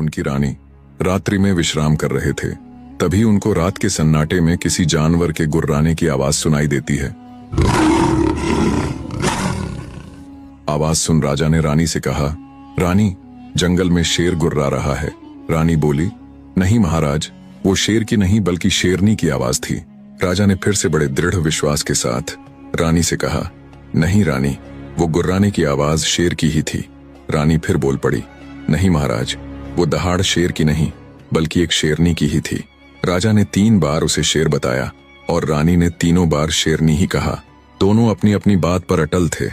उनकी रानी रात्रि में विश्राम कर रहे थे। तभी उनको रात के सन्नाटे में किसी जानवर के गुर्राने की आवाज सुनाई देती है। आवाज सुन राजा ने रानी से कहा, रानी, जंगल में शेर गुर्रा रहा है। रानी बोली, नहीं महाराज, वो शेर की नहीं बल्कि शेरनी की आवाज थी। राजा ने फिर से बड़े दृढ़ विश्वास के साथ रानी से कहा, नहीं रानी, वो गुर्राने की आवाज शेर की ही थी। रानी फिर बोल पड़ी, नहीं महाराज, वो दहाड़ शेर की नहीं बल्कि एक शेरनी की ही थी। राजा ने 3 बार उसे शेर बताया और रानी ने तीनों बार शेरनी ही कहा। दोनों अपनी अपनी बात पर अटल थे।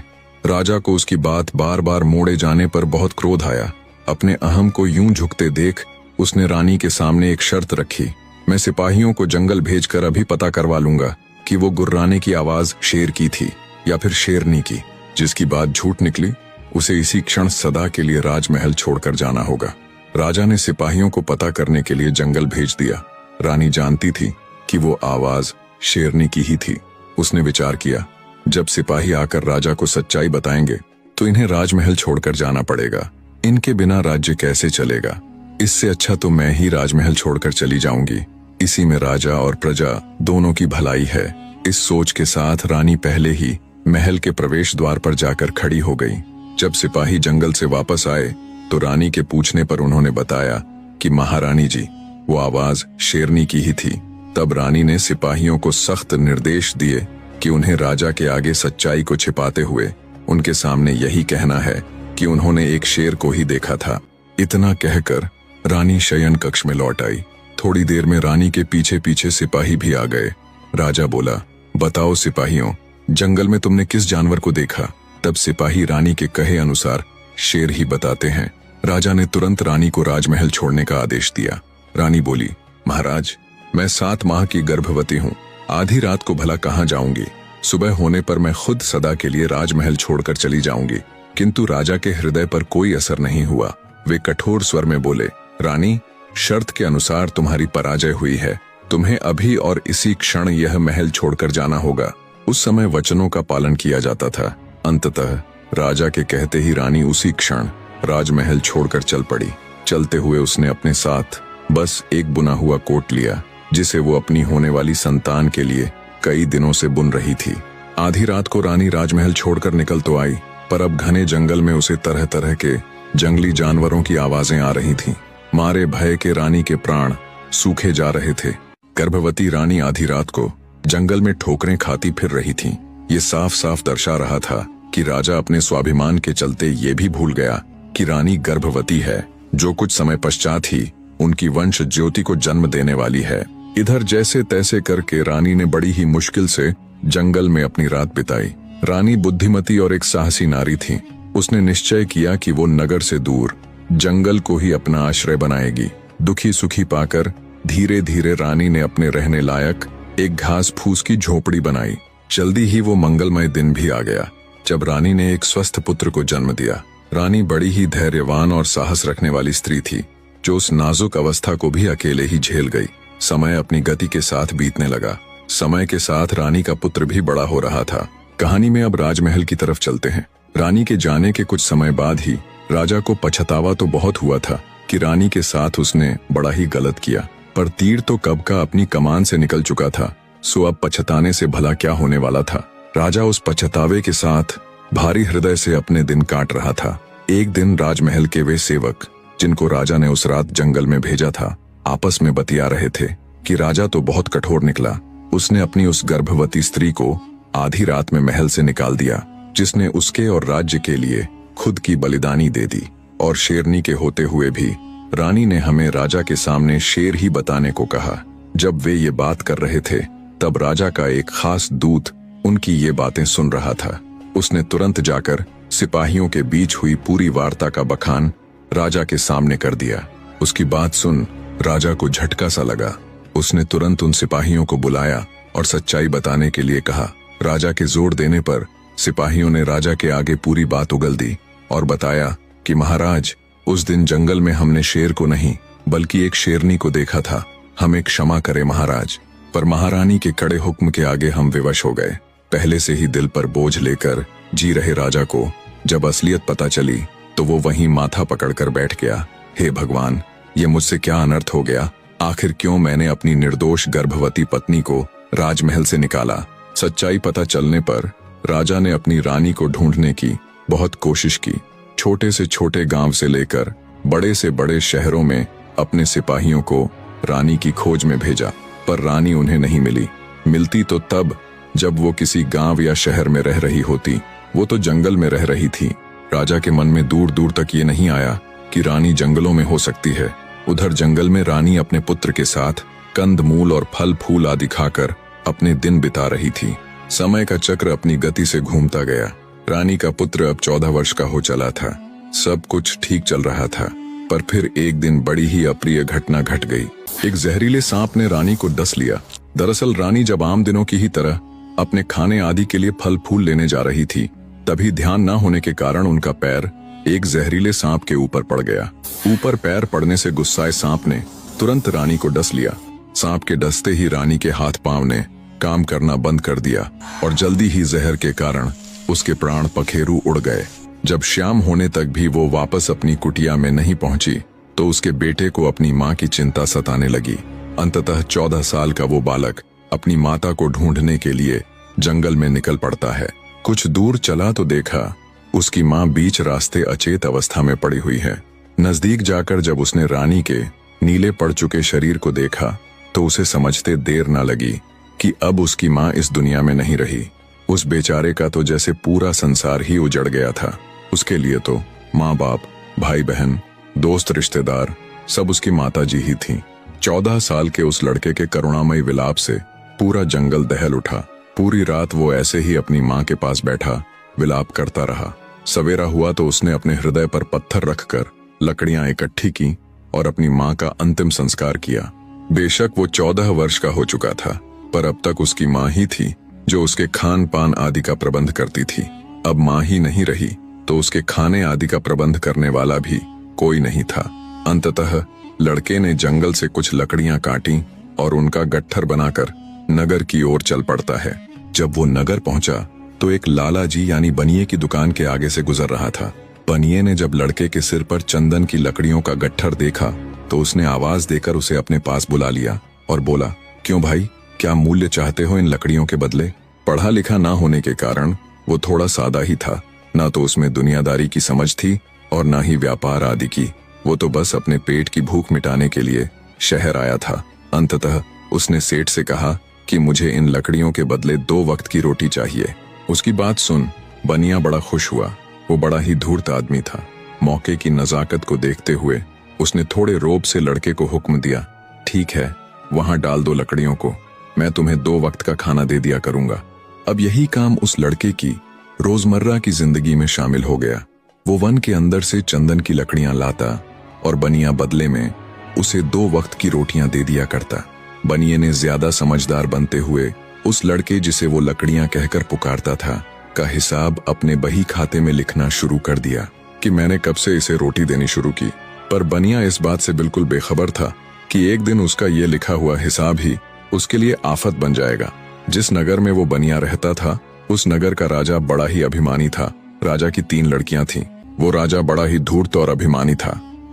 राजा को उसकी बात बार बार मोड़े जाने पर बहुत क्रोध आया। अपने अहम को यूं झुकते देख उसने रानी के सामने एक शर्त रखी, मैं सिपाहियों को जंगल भेजकर अभी पता करवा लूंगा कि वो गुर्राने की आवाज शेर की थी या फिर शेरनी की। जिसकी बात झूठ निकली उसे इसी क्षण सदा के लिए राजमहल छोड़कर जाना होगा। राजा ने सिपाहियों को पता करने के लिए जंगल भेज दिया। रानी जानती थी कि वो आवाज शेरनी की ही थी। उसने विचार किया, जब सिपाही आकर राजा को सच्चाई बताएंगे तो इन्हें राजमहल छोड़कर जाना पड़ेगा। इनके बिना राज्य कैसे चलेगा? इससे अच्छा तो मैं ही राजमहल छोड़कर चली जाऊंगी। इसी में राजा और प्रजा दोनों की भलाई है। इस सोच के साथ रानी पहले ही महल के प्रवेश द्वार पर जाकर खड़ी हो गई। जब सिपाही जंगल से वापस आए तो रानी के पूछने पर उन्होंने बताया कि महारानी जी, वो आवाज शेरनी की ही थी। तब रानी ने सिपाहियों को सख्त निर्देश दिए कि उन्हें राजा के आगे सच्चाई को छिपाते हुए उनके सामने यही कहना है कि उन्होंने एक शेर को ही देखा था। इतना कहकर रानी शयन कक्ष में लौट आई। थोड़ी देर में रानी के पीछे पीछे सिपाही भी आ गए। राजा बोला, बताओ सिपाहियों, जंगल में तुमने किस जानवर को देखा? तब सिपाही रानी के कहे अनुसार शेर ही बताते हैं। राजा ने तुरंत रानी को राजमहल छोड़ने का आदेश दिया। रानी बोली, महाराज, मैं 7 माह की गर्भवती हूँ। आधी रात को भला कहाँ जाऊंगी? सुबह होने पर मैं खुद सदा के लिए राजमहल छोड़कर चली जाऊंगी। किंतु राजा के हृदय पर कोई असर नहीं हुआ। वे कठोर स्वर में बोले, रानी, शर्त के अनुसार तुम्हारी पराजय हुई है। तुम्हें अभी और इसी क्षण यह महल छोड़कर जाना होगा। उस समय वचनों का पालन किया जाता था। अंततः राजा के कहते ही रानी उसी क्षण राजमहल छोड़कर चल पड़ी। चलते हुए उसने अपने साथ बस एक बुना हुआ कोट लिया, जिसे वो अपनी होने वाली संतान के लिए कई दिनों से बुन रही थी। आधी रात को रानी राजमहल छोड़कर निकल तो आई, पर अब घने जंगल में उसे तरह तरह के जंगली जानवरों की आवाजें आ रही थीं। मारे भय के रानी के प्राण सूखे जा रहे थे। गर्भवती रानी आधी रात को जंगल में ठोकरें खाती फिर रही थी। ये साफ साफ दर्शा रहा था कि राजा अपने स्वाभिमान के चलते ये भी भूल गया कि रानी गर्भवती है, जो कुछ समय पश्चात ही उनकी वंश ज्योति को जन्म देने वाली है। इधर जैसे तैसे करके रानी ने बड़ी ही मुश्किल से जंगल में अपनी रात बिताई। रानी बुद्धिमती और एक साहसी नारी थी। उसने निश्चय किया कि वो नगर से दूर जंगल को ही अपना आश्रय बनाएगी। दुखी सुखी पाकर धीरे धीरे रानी ने अपने रहने लायक एक घास फूस की झोपड़ी बनाई। जल्दी ही वो मंगलमय दिन भी आ गया, जब रानी ने एक स्वस्थ पुत्र को जन्म दिया। रानी बड़ी ही धैर्यवान और साहस रखने वाली स्त्री थी, जो उस नाजुक अवस्था को भी अकेले ही झेल गई। समय अपनी गति के साथ बीतने लगा। समय के साथ रानी का पुत्र भी बड़ा हो रहा था। कहानी में अब राजमहल की तरफ चलते हैं। रानी के जाने के कुछ समय बाद ही राजा को पछतावा तो बहुत हुआ था कि रानी के साथ उसने बड़ा ही गलत किया, पर तीर तो कब का अपनी कमान से निकल चुका था, सो अब पछताने से भला क्या होने वाला था। राजा उस पछतावे के साथ भारी हृदय से अपने दिन काट रहा था। एक दिन राजमहल के वे सेवक, जिनको राजा ने उस रात जंगल में भेजा था, आपस में बतिया रहे थे कि राजा तो बहुत कठोर निकला। उसने अपनी उस गर्भवती स्त्री को आधी रात में महल से निकाल दिया, जिसने उसके और राज्य के लिए खुद की बलिदानी दे दी। और शेरनी के होते हुए भी रानी ने हमें राजा के सामने शेर ही बताने को कहा। जब वे ये बात कर रहे थे, तब राजा का एक खास दूत उनकी ये बातें सुन रहा था। उसने तुरंत जाकर सिपाहियों के बीच हुई पूरी वार्ता का बखान राजा के सामने कर दिया। उसकी बात सुन राजा को झटका सा लगा। उसने तुरंत उन सिपाहियों को बुलाया और सच्चाई बताने के लिए कहा। राजा के जोर देने पर सिपाहियों ने राजा के आगे पूरी बात उगल दी और बताया कि महाराज, उस दिन जंगल में हमने शेर को नहीं बल्कि एक शेरनी को देखा था। हमें क्षमा करें महाराज। पर महारानी के कड़े हुक्म के आगे हम विवश हो गए। पहले से ही दिल पर बोझ लेकर जी रहे राजा को जब असलियत पता चली तो वो वहीं माथा पकड़कर बैठ गया। हे भगवान, ये मुझसे क्या अनर्थ हो गया? आखिर क्यों मैंने अपनी निर्दोष गर्भवती पत्नी को राजमहल से निकाला? सच्चाई पता चलने पर राजा ने अपनी रानी को ढूंढने की बहुत कोशिश की। छोटे से छोटे गांव से लेकर बड़े से बड़े शहरों में अपने सिपाहियों को रानी की खोज में भेजा, पर रानी उन्हें नहीं मिली। मिलती तो तब जब वो किसी गांव या शहर में रह रही होती। वो तो जंगल में रह रही थी। राजा के मन में दूर दूर तक ये नहीं आया कि रानी जंगलों में हो सकती है। उधर जंगल में रानी अपने पुत्र के साथ कंद मूल और फल फूल आदि खाकर अपने दिन बिता रही थी। समय का चक्र अपनी गति से घूमता गया। रानी का पुत्र अब 14 वर्ष का हो चला था। सब कुछ ठीक चल रहा था, पर फिर एक दिन बड़ी ही अप्रिय घटना घट गई। एक जहरीले सांप ने रानी को डस लिया। दरअसल रानी जब आम दिनों की ही तरह अपने खाने आदि के लिए फल फूल लेने जा रही थी, तभी ध्यान न होने के कारण उनका पैर एक जहरीले सांप के ऊपर पड़ गया। ऊपर पैर पड़ने से गुस्साए सांप ने तुरंत रानी को डस लिया। सांप के डसते ही रानी के हाथ पांव ने काम करना बंद कर दिया और जल्दी ही जहर के कारण उसके प्राण पखेरु उड़ गए। जब शाम होने तक भी वो वापस अपनी कुटिया में नहीं पहुंची तो उसके बेटे को अपनी मां की चिंता सताने लगी। अंततः 14 साल का वो बालक अपनी माता को ढूंढने के लिए जंगल में निकल पड़ता है। कुछ दूर चला तो देखा उसकी मां बीच रास्ते अचेत अवस्था में पड़ी हुई है। नजदीक जाकर जब उसने रानी के नीले पड़ चुके शरीर को देखा तो उसे समझते देर न लगी कि अब उसकी मां इस दुनिया में नहीं रही। उस बेचारे का तो जैसे पूरा संसार ही उजड़ गया था। उसके लिए तो माँ बाप, भाई बहन, दोस्त, रिश्तेदार सब उसकी माताजी ही थीं। 14 साल के उस लड़के के करुणामयी विलाप से पूरा जंगल दहल उठा। पूरी रात वो ऐसे ही अपनी माँ के पास बैठा विलाप करता रहा। सवेरा हुआ तो उसने अपने हृदय पर पत्थर रखकर लकड़ियां इकट्ठी की और अपनी माँ का अंतिम संस्कार किया। बेशक वो 14 वर्ष का हो चुका था, पर अब तक उसकी माँ ही थी जो उसके खान पान आदि का प्रबंध करती थी। अब माँ ही नहीं रही तो उसके खाने आदि का प्रबंध करने वाला भी कोई नहीं था। अंततः लड़के ने जंगल से कुछ लकड़ियां काटी और उनका गट्ठर बनाकर नगर की ओर चल पड़ता है। जब वो नगर पहुंचा तो एक लाला जी यानी बनिए की दुकान के आगे से गुजर रहा था। बनिए ने जब लड़के के सिर पर चंदन की लकड़ियों का गट्ठर देखा तो उसने आवाज देकर उसे अपने पास बुला लिया और बोला, क्यों भाई, क्या मूल्य चाहते हो इन लकड़ियों के बदले? पढ़ा लिखा ना होने के कारण वो थोड़ा सादा ही था। ना तो उसमें दुनियादारी की समझ थी और ना ही व्यापार आदि की। वो तो बस अपने पेट की भूख मिटाने के लिए शहर आया था। अंततः उसने सेठ से कहा कि मुझे इन लकड़ियों के बदले 2 वक्त की रोटी चाहिए। उसकी बात सुन बनिया बड़ा खुश हुआ। वो बड़ा ही धूर्त आदमी था। मौके की नजाकत को देखते हुए उसने थोड़े रोब से लड़के को हुक्म दिया, ठीक है, वहां डाल दो लकड़ियों को, मैं तुम्हें 2 वक्त का खाना दे दिया करूंगा। अब यही काम उस लड़के की रोजमर्रा की जिंदगी में शामिल हो गया। वो वन के अंदर से चंदन की लकड़ियां लाता और बनिया बदले में उसे 2 वक्त की रोटियां दे दिया करता। बनिए ने ज्यादा समझदार बनते हुए उस लड़के जिसे वो लकड़ियां कहकर पुकारता था का हिसाब अपने बही खाते में लिखना शुरू कर दिया कि मैंने कब से इसे रोटी देनी शुरू की। पर बनिया इस बात से बिल्कुल बेखबर था कि एक दिन उसका ये लिखा हुआ हिसाब ही उसके लिए आफत बन जाएगा। जिस नगर में वो बनिया रहता था उस नगर का राजा बड़ा ही अभिमानी था। राजा की 3 लड़कियां थीं। वो राजा बड़ा ही धूर्त और अभिमानी था।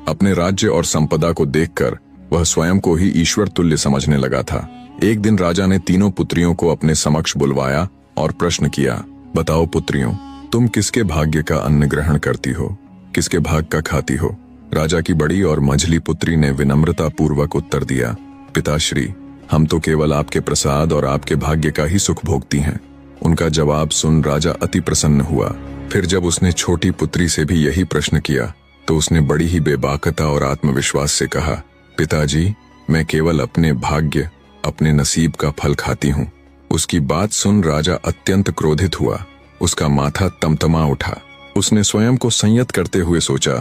अपने राज्य और संपदा को देखकर वह स्वयं को ही ईश्वर तुल्य समझने लगा था। एक दिन राजा ने तीनों पुत्रियों को अपने समक्ष बुलवाया और प्रश्न किया, बताओ पुत्रियों, तुम किसके भाग्य का अन्न ग्रहण करती हो, किसके भाग का खाती हो? राजा की बड़ी और मंझली पुत्री ने विनम्रता पूर्वक उत्तर दिया, पिताश्री, हम तो केवल आपके प्रसाद और आपके भाग्य का ही सुख भोगती हैं। उनका जवाब सुन राजा अति प्रसन्न हुआ। फिर जब उसने छोटी पुत्री से भी यही प्रश्न किया तो उसने बड़ी ही बेबाकता और आत्मविश्वास से कहा, पिताजी, मैं केवल अपने भाग्य, अपने नसीब का फल खाती हूँ। उसकी बात सुन राजा अत्यंत क्रोधित हुआ। उसका माथा तमतमा उठा। उसने स्वयं को संयत करते हुए सोचा,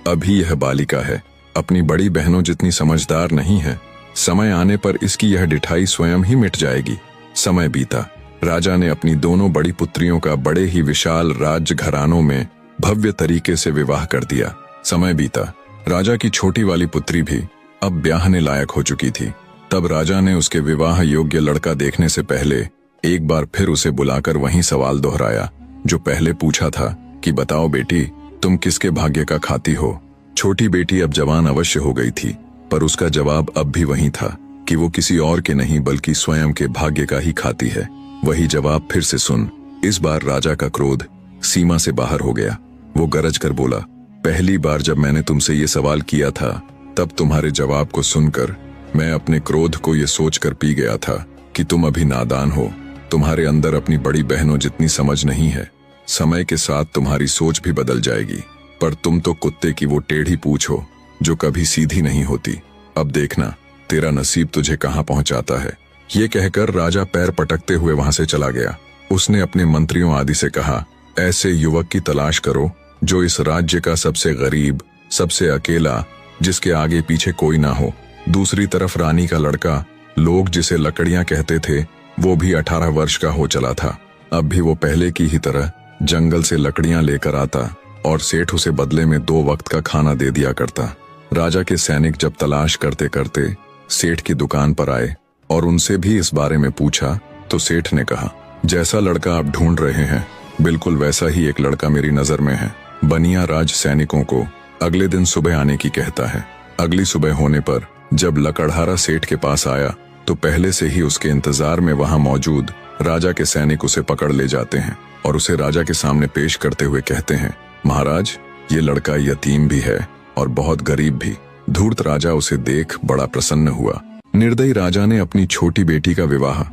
अभी यह बालिका है, अपनी बड़ी बहनों जितनी समझदार नहीं है। समय आने पर इसकी यह डिठाई स्वयं ही मिट जाएगी। समय बीता। राजा ने अपनी दोनों बड़ी पुत्रियों का बड़े ही विशाल राज्य घरानों में भव्य तरीके से विवाह कर दिया। समय बीता। राजा की छोटी वाली पुत्री भी अब ब्याहने लायक हो चुकी थी। तब राजा ने उसके विवाह योग्य लड़का देखने से पहले एक बार फिर उसे बुलाकर वही सवाल दोहराया जो पहले पूछा था कि बताओ बेटी, तुम किसके भाग्य का खाती हो? छोटी बेटी अब जवान अवश्य हो गई थी। पर उसका जवाब अब भी वही था कि वो किसी और के नहीं बल्कि स्वयं के भाग्य का ही खाती है। वही जवाब फिर से सुन। इस बार राजा का क्रोध सीमा से बाहर हो गया। वो गरज कर बोला, पहली बार जब मैंने तुमसे ये सवाल किया था तब तुम्हारे जवाब को सुनकर मैं अपने क्रोध को ये सोचकर पी गया था कि तुम अभी नादान हो, तुम्हारे अंदर अपनी बड़ी बहनों जितनी समझ नहीं है। समय के साथ तुम्हारी सोच भी बदल जाएगी, पर तुम तो कुत्ते की वो टेढ़ी पूंछ हो जो कभी सीधी नहीं होती। अब देखना तेरा नसीब तुझे कहाँ पहुंचाता है। ये कहकर राजा पैर पटकते हुए वहां से चला गया। उसने अपने मंत्रियों आदि से कहा, ऐसे युवक की तलाश करो जो इस राज्य का सबसे गरीब, सबसे अकेला, जिसके आगे पीछे कोई ना हो। दूसरी तरफ रानी का लड़का, लोग जिसे लकड़ियां कहते थे, वो भी 18 वर्ष का हो चला था। अब भी वो पहले की ही तरह जंगल से लकड़ियां लेकर आता और सेठ उसे बदले में 2 वक्त का खाना दे दिया करता। राजा के सैनिक जब तलाश करते करते सेठ की दुकान पर आए और उनसे भी इस बारे में पूछा तो सेठ ने कहा, जैसा लड़का आप ढूंढ रहे हैं बिल्कुल वैसा ही एक लड़का मेरी नजर में है। बनिया राज सैनिकों को अगले दिन सुबह आने की कहता है। अगली सुबह होने पर जब लकड़हारा सेठ के पास आया तो पहले से ही उसके इंतजार में वहां मौजूद राजा के सैनिक उसे पकड़ ले जाते हैं और उसे राजा के सामने पेश करते हुए कहते हैं, महाराज ये लड़का यतीम भी है और बहुत गरीब भी। धूर्त राजा उसे देख बड़ा प्रसन्न हुआ। निर्दयी राजा ने अपनी छोटी बेटी का विवाह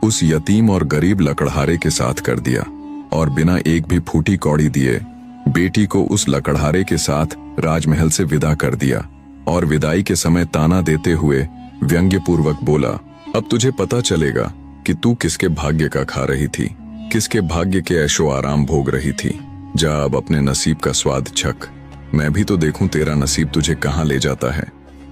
उस यतीम और गरीब लकड़हारे के साथ कर दिया और बिना एक भी फूटी कौड़ी दिए बेटी को उस लकड़हारे के साथ राजमहल से विदा कर दिया और विदाई के समय ताना देते हुए व्यंग्यपूर्वक बोला, अब तुझे पता चलेगा कि तू किसके भाग्य का खा रही थी, किसके भाग्य के ऐशो आराम भोग रही थी। जा अब अपने नसीब का स्वाद चख, मैं भी तो देखूं तेरा नसीब तुझे कहां ले जाता है।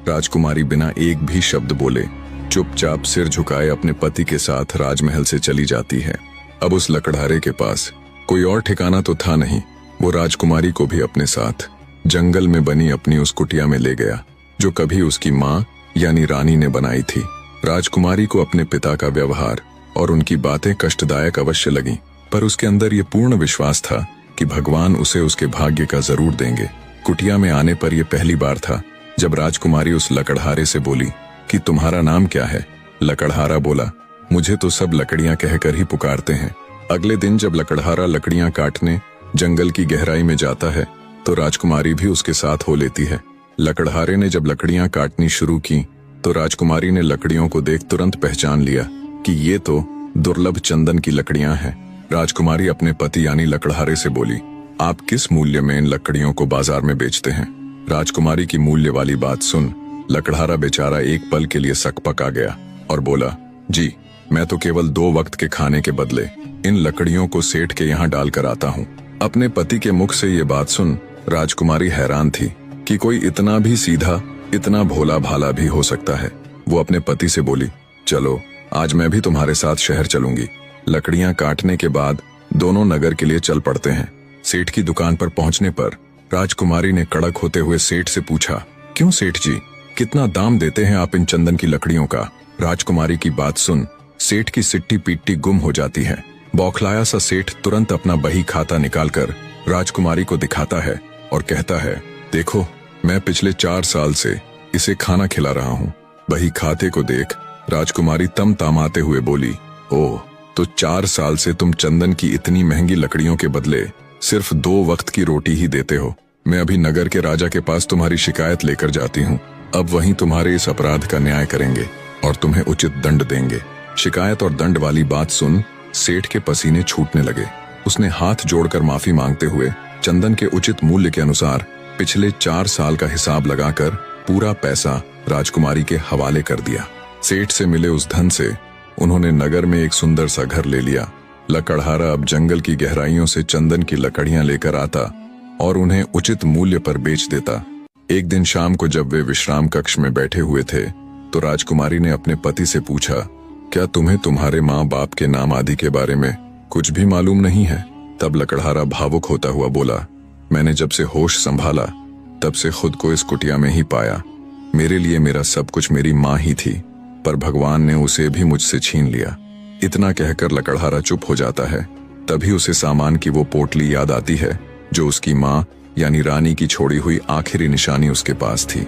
राजकुमारी बिना एक भी शब्द बोले चुपचाप सिर झुकाए अपने पति के साथ राजमहल से चली जाती है। अब उस लकड़हारे के पास कोई और ठिकाना तो था नहीं। वो राजकुमारी को भी अपने साथ जंगल में बनी अपनी उस कुटिया में ले गया जो कभी उसकी माँ यानी रानी ने बनाई थी। राजकुमारी को अपने पिता का व्यवहार और उनकी बातें कष्टदायक अवश्य लगी, पर उसके अंदर ये पूर्ण विश्वास था कि भगवान उसे उसके भाग्य का जरूर देंगे। कुटिया में आने पर यह पहली बार था जब राजकुमारी उस लकड़हारे से बोली कि तुम्हारा नाम क्या है। लकड़हारा बोला, मुझे तो सब लकड़ियां कहकर ही पुकारते हैं। अगले दिन जब लकड़हारा लकड़ियां काटने जंगल की गहराई में जाता है तो राजकुमारी भी उसके साथ हो लेती है। लकड़हारे ने जब लकड़ियां काटनी शुरू की तो राजकुमारी ने लकड़ियों को देख तुरंत पहचान लिया कि ये तो दुर्लभ चंदन की लकड़ियां हैं। राजकुमारी अपने पति यानी लकड़हारे से बोली, आप किस मूल्य में इन लकड़ियों को बाजार में बेचते हैं। राजकुमारी की मूल्य वाली बात सुन लकड़हारा बेचारा एक पल के लिए सकपक आ गया और बोला, जी मैं तो केवल 2 वक्त के खाने के बदले इन लकड़ियों को सेठ के यहाँ डालकर आता हूँ। अपने पति के मुख से ये बात सुन राजकुमारी हैरान थी कि कोई इतना भी सीधा, इतना भोला भाला भी हो सकता है। वो अपने पति से बोली, चलो आज मैं भी तुम्हारे साथ शहर चलूंगी। लकड़ियां काटने के बाद दोनों नगर के लिए चल पड़ते हैं। सेठ की दुकान पर पहुंचने पर राजकुमारी ने कड़क होते हुए सेठ से पूछा, क्यों सेठ जी, कितना दाम देते हैं आप इन चंदन की लकड़ियों का। राजकुमारी की बात सुन सेठ की सिट्टी पीट्टी गुम हो जाती है। बौखलाया सा सेठ तुरंत अपना बही खाता निकालकर राजकुमारी को दिखाता है और कहता है, देखो मैं पिछले 4 साल से इसे खाना खिला रहा हूँ। बही खाते को देख राजकुमारी तम तामाते हुए बोली, ओह तो 4 साल से तुम चंदन की इतनी महंगी लकड़ियों के बदले सिर्फ 2 वक्त की रोटी ही देते हो। मैं अभी नगर के राजा के पास तुम्हारी शिकायत लेकर जाती हूँ। अब वहीं तुम्हारे इस अपराध का न्याय करेंगे और तुम्हें उचित दंड देंगे। शिकायत और दंड वाली बात सुन सेठ के पसीने छूटने लगे। उसने हाथ जोड़कर माफी मांगते हुए चंदन के उचित मूल्य के अनुसार पिछले 4 साल का हिसाब लगाकर पूरा पैसा राजकुमारी के हवाले कर दिया। सेठ से मिले उस धन से उन्होंने नगर में एक सुंदर सा घर ले लिया। लकड़हारा अब जंगल की गहराइयों से चंदन की लकड़ियां लेकर आता और उन्हें उचित मूल्य पर बेच देता। एक दिन शाम को जब वे विश्राम कक्ष में बैठे हुए थे तो राजकुमारी ने अपने पति से पूछा, क्या तुम्हें तुम्हारे माँ बाप के नाम आदि के बारे में कुछ भी मालूम नहीं है। तब लकड़हारा भावुक होता हुआ बोला, मैंने जब से होश संभाला तब से खुद को इस कुटिया में ही पाया। मेरे लिए मेरा सब कुछ मेरी माँ ही थी, पर भगवान ने उसे भी मुझसे छीन लिया। इतना कहकर लकड़हारा चुप हो जाता है। तभी उसे सामान की वो पोटली याद आती है जो उसकी माँ यानी रानी की छोड़ी हुई आखिरी निशानी उसके पास थी।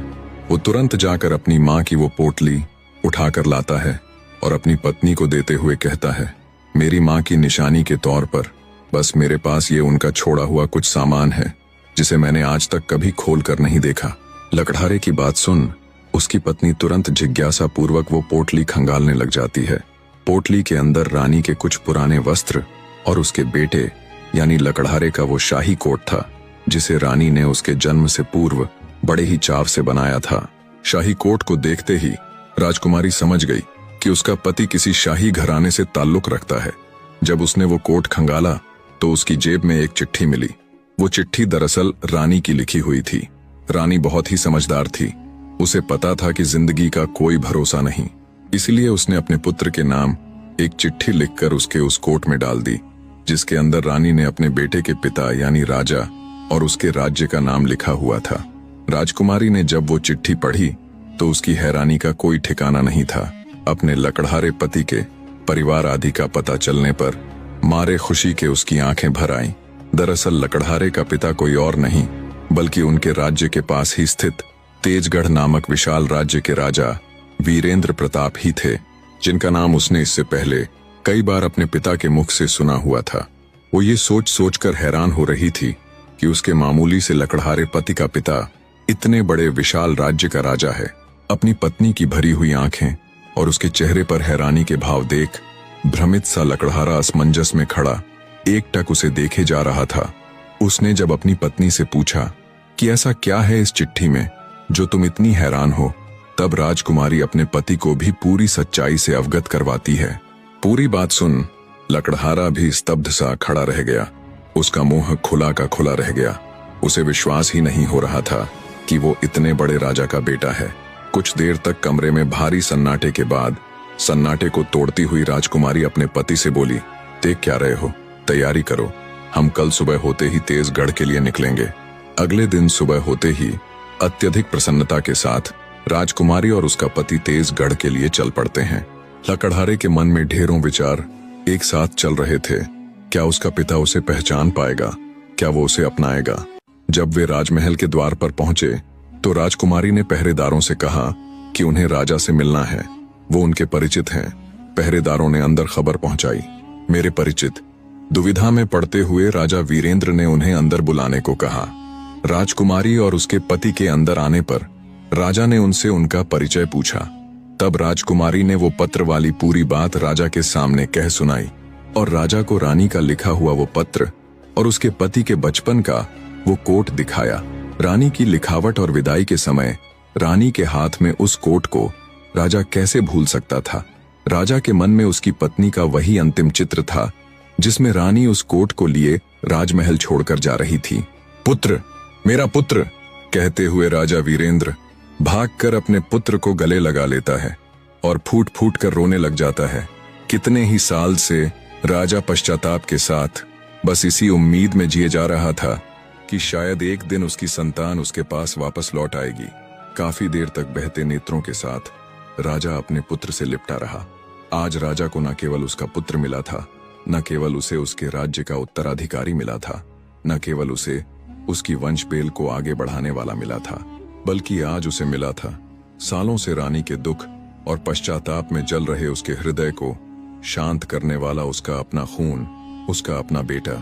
वो तुरंत जाकर अपनी माँ की वो पोटली उठाकर लाता है और अपनी पत्नी को देते हुए कहता है, मेरी माँ की निशानी के तौर पर बस मेरे पास ये उनका छोड़ा हुआ कुछ सामान है जिसे मैंने आज तक कभी खोल कर नहीं देखा। लकड़हारे की बात सुन उसकी पत्नी तुरंत जिज्ञासा पूर्वक वो पोटली खंगालने लग जाती है। पोटली के अंदर रानी के कुछ पुराने वस्त्र और उसके बेटे यानी लकड़हारे का वो शाही कोट था जिसे रानी ने उसके जन्म से पूर्व बड़े ही चाव से बनाया था। शाही कोट को देखते ही राजकुमारी समझ गई कि उसका पति किसी शाही घराने से ताल्लुक रखता है। जब उसने वो कोट खंगाला तो उसकी जेब में एक चिट्ठी मिली। वो चिट्ठी दरअसल रानी की लिखी हुई थी। रानी बहुत ही समझदार थी, उसे पता था कि जिंदगी का कोई भरोसा नहीं, इसलिए उसने अपने पुत्र के नाम एक चिट्ठी लिखकर उसके उस कोट में डाल दी जिसके अंदर रानी ने अपने बेटे के पिता यानी राजा और उसके राज्य का नाम लिखा हुआ था। राजकुमारी ने जब वो चिट्ठी पढ़ी तो उसकी हैरानी का कोई ठिकाना नहीं था। अपने लकड़हारे पति के परिवार आदि का पता चलने पर मारे खुशी के उसकी आंखें भर आईं। दरअसल लकड़हारे का पिता कोई और नहीं बल्कि उनके राज्य के पास ही स्थित तेजगढ़ नामक विशाल राज्य के राजा वीरेंद्र प्रताप ही थे, जिनका नाम उसने इससे पहले कई बार अपने पिता के मुख से सुना हुआ था। वो ये सोच सोचकर हैरान हो रही थी कि उसके मामूली से लकड़हारे पति का पिता इतने बड़े विशाल राज्य का राजा है। अपनी पत्नी की भरी हुई आंखें और उसके चेहरे पर हैरानी के भाव देख भ्रमित सा लकड़हारा असमंजस में खड़ा एकटक उसे देखे जा रहा था। उसने जब अपनी पत्नी से पूछा कि ऐसा क्या है इस चिट्ठी में जो तुम इतनी हैरान हो, तब राजकुमारी अपने पति को भी पूरी सच्चाई से अवगत करवाती है। पूरी बात सुन लकड़हारा भी स्तब्ध सा खड़ा रह गया। उसका मुंह खुला का खुला रह गया। उसे विश्वास ही नहीं हो रहा था कि वो इतने बड़े राजा का बेटा है। कुछ देर तक कमरे में भारी सन्नाटे के बाद सन्नाटे को तोड़ती हुई राजकुमारी अपने पति से बोली, देख क्या रहे हो, तैयारी करो, हम कल सुबह होते ही तेजगढ़ के लिए निकलेंगे। अगले दिन सुबह होते ही अत्यधिक प्रसन्नता के साथ राजकुमारी और उसका पति तेजगढ़ के लिए चल पड़ते हैं। लकड़हारे के मन में ढेरों विचार एक साथ चल रहे थे। क्या उसका पिता उसे पहचान पाएगा? क्या वो उसे अपनाएगा? जब वे राजमहल के द्वार पर पहुंचे तो राजकुमारी ने पहरेदारों से कहा कि उन्हें राजा से मिलना है, वो उनके परिचित हैं। पहरेदारों ने अंदर खबर पहुंचाई, मेरे परिचित। दुविधा में पड़ते हुए राजा वीरेंद्र ने उन्हें अंदर बुलाने को कहा। राजकुमारी और उसके पति के अंदर आने पर राजा ने उनसे उनका परिचय पूछा। तब राजकुमारी ने वो पत्र वाली पूरी बात राजा के सामने कह सुनाई और राजा को रानी का लिखा हुआ वो पत्र और उसके पति के बचपन का वो कोट दिखाया। रानी की लिखावट और विदाई के समय रानी के हाथ में उस कोट को राजा कैसे भूल सकता था। राजा के मन में उसकी पत्नी का वही अंतिम चित्र था जिसमें रानी उस कोट को लिए राजमहल छोड़कर जा रही थी। पुत्र, मेरा पुत्र, कहते हुए राजा वीरेंद्र भागकर अपने पुत्र को गले लगा लेता है और फूट फूट कर रोने लग जाता है। कितने ही साल से राजा पश्चाताप के साथ बस इसी उम्मीद में जिए जा रहा था कि शायद एक दिन उसकी संतान उसके पास वापस लौट आएगी। काफी देर तक बहते नेत्रों के साथ राजा अपने पुत्र से लिपटा रहा। आज राजा को न केवल उसका पुत्र मिला था, न केवल उसे उसके राज्य का उत्तराधिकारी मिला था, न केवल उसे उसकी वंश बेल को आगे बढ़ाने वाला मिला था, बल्कि आज उसे मिला था सालों से रानी के दुख और पश्चाताप में जल रहे उसके हृदय को शांत करने वाला उसका अपना खून, उसका अपना बेटा।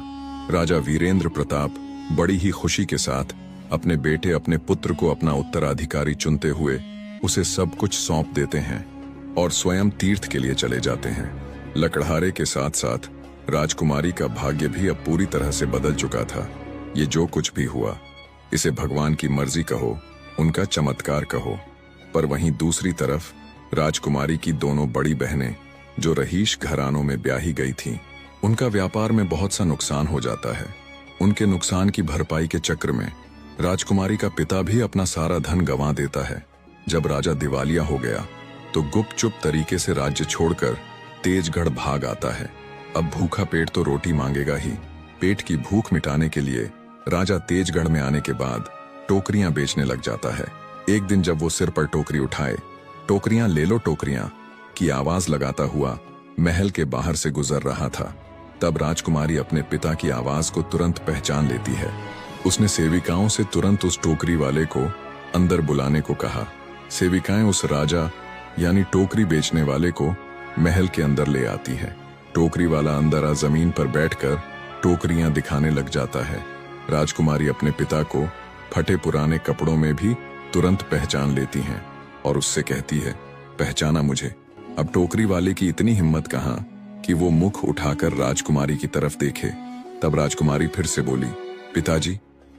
राजा वीरेंद्र प्रताप बड़ी ही खुशी के साथ अपने बेटे, अपने पुत्र को अपना उत्तराधिकारी चुनते हुए उसे सब कुछ सौंप देते हैं और स्वयं तीर्थ के लिए चले जाते हैं। लकड़हारे के साथ साथ राजकुमारी का भाग्य भी अब पूरी तरह से बदल चुका था। ये जो कुछ भी हुआ इसे भगवान की मर्जी कहो, उनका चमत्कार कहो, पर वहीं दूसरी तरफ राजकुमारी की दोनों बड़ी बहनें जो रहीश घरानों में ब्याही गई थीं, उनका व्यापार में बहुत सा नुकसान हो जाता है। उनके नुकसान की भरपाई के चक्र में राजकुमारी का पिता भी अपना सारा धन गंवा देता है। जब राजा दिवालिया हो गया तो गुपचुप तरीके से राज्य छोड़कर तेजगढ़ भाग आता है। अब भूखा पेट तो रोटी मांगेगा ही। पेट की भूख मिटाने के लिए राजा तेजगढ़ में आने के बाद टोकरियां बेचने लग जाता है। एक दिन जब वो सिर पर टोकरी उठाए, टोकरियां ले लो टोकरियां की आवाज लगाता हुआ महल के बाहर से गुजर रहा था, तब राजकुमारी अपने पिता की आवाज को तुरंत पहचान लेती है। उसने सेविकाओं से तुरंत उस टोकरी वाले को अंदर बुलाने को कहा। सेविकाएं उस राजा यानी टोकरी बेचने वाले को महल के अंदर ले आती है। टोकरी वाला अंदर जमीन पर बैठकर टोकरियां दिखाने लग जाता है। राजकुमारी अपने पिता को फटे पुराने कपड़ों में भी तुरंत पहचान लेती हैं और उससे कहती है, पहचाना मुझे। अब टोकरी वाले की इतनी हिम्मत कहाँ कि वो मुख उठाकर राजकुमारी की तरफ देखे। तब राजकुमारी फिर से बोली, पिताजी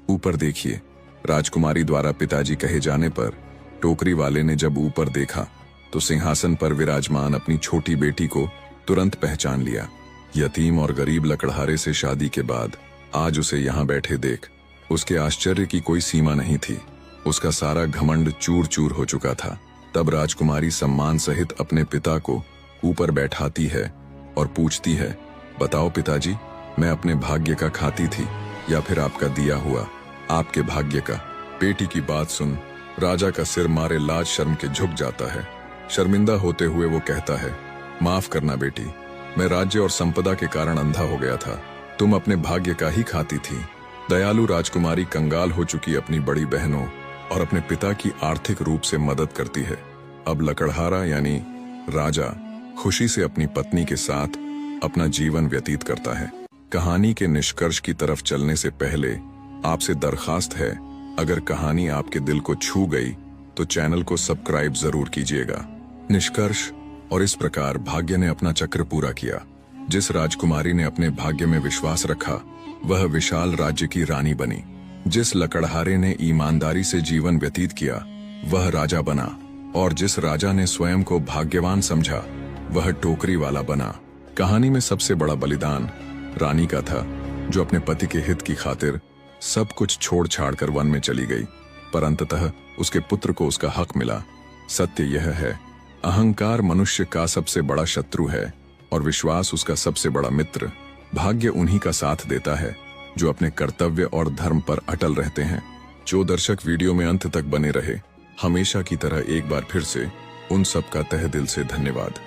ऊपर देखिए। राजकुमारी द्वारा पिताजी कहे जाने पर टोकरी वाले ने जब ऊपर देखा तो सिंहासन पर विराजमान अपनी छोटी बेटी को तुरंत पहचान लिया। यतीम और गरीब लकड़हारे से शादी के बाद आज उसे यहाँ बैठे देख उसके आश्चर्य की कोई सीमा नहीं थी। उसका सारा घमंड चूर चूर हो चुका था। तब राजकुमारी सम्मान सहित अपने पिता को ऊपर बैठाती है और पूछती है, बताओ पिताजी, मैं अपने भाग्य का खाती थी या फिर आपका दिया हुआ? आपके भाग्य का। बेटी की बात सुन राजा का सिर मारे लाज शर्म के झुक जाता है। शर्मिंदा होते हुए वो कहता है, माफ करना बेटी, मैं राज्य और संपदा के कारण अंधा हो गया था। तुम अपने भाग्य का ही खाती थी। दयालु राजकुमारी कंगाल हो चुकी अपनी बड़ी बहनों और अपने पिता की आर्थिक रूप से मदद करती है। अब लकड़हारा यानी राजा खुशी से अपनी पत्नी के साथ अपना जीवन व्यतीत करता है। कहानी के निष्कर्ष की तरफ चलने से पहले आपसे दरखास्त है, अगर कहानी आपके दिल को छू गई तो चैनल को सब्सक्राइब जरूर कीजिएगा। निष्कर्ष। और इस प्रकार भाग्य ने अपना चक्र पूरा किया। जिस राजकुमारी ने अपने भाग्य में विश्वास रखा वह विशाल राज्य की रानी बनी। जिस लकड़हारे ने ईमानदारी से जीवन व्यतीत किया वह राजा बना, और जिस राजा ने स्वयं को भाग्यवान समझा वह टोकरी वाला बना। कहानी में सबसे बड़ा बलिदान रानी का था, जो अपने पति के हित की खातिर सब कुछ छोड़ छाड़ कर वन में चली गई, पर अंततः उसके पुत्र को उसका हक मिला। सत्य यह है, अहंकार मनुष्य का सबसे बड़ा शत्रु है और विश्वास उसका सबसे बड़ा मित्र। भाग्य उन्हीं का साथ देता है जो अपने कर्तव्य और धर्म पर अटल रहते हैं। जो दर्शक वीडियो में अंत तक बने रहे, हमेशा की तरह एक बार फिर से उन सब का तहे दिल से धन्यवाद।